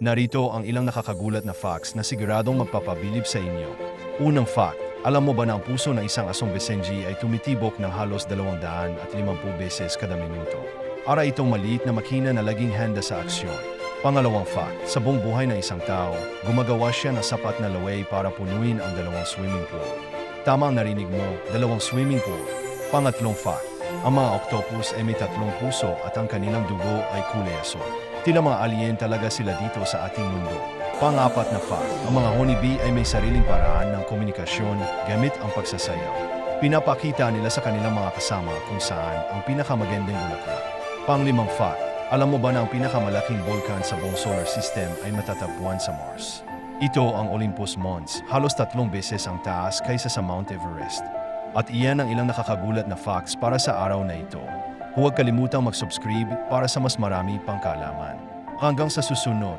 Narito ang ilang nakakagulat na facts na siguradong magpapabilib sa inyo. Unang fact, alam mo ba na ang puso ng isang asong Basenji ay tumitibok ng halos 250 beses kada minuto? Para itong maliit na makina na laging handa sa aksyon. Pangalawang fact, sa buong buhay ng isang tao, gumagawa siya ng sapat na laway para punuin ang 2 swimming pool. Tama ang narinig mo, 2 swimming pool. Pangatlong fact, ang mga octopus ay may 3 puso at ang kanilang dugo ay kulay asul. Tila mga alien talaga sila dito sa ating mundo. Pang-apat na fact, ang mga honeybee ay may sariling paraan ng komunikasyon gamit ang pagsasayaw. Pinapakita nila sa kanilang mga kasama kung saan ang pinakamagandang bulaklak. Pang-limang fact, alam mo ba na ang pinakamalaking volcan sa buong solar system ay matatagpuan sa Mars? Ito ang Olympus Mons, halos 3 beses ang taas kaysa sa Mount Everest. At iyan ang ilang nakakagulat na facts para sa araw na ito. Huwag kalimutang mag-subscribe para sa mas marami pang kaalaman. Hanggang sa susunod.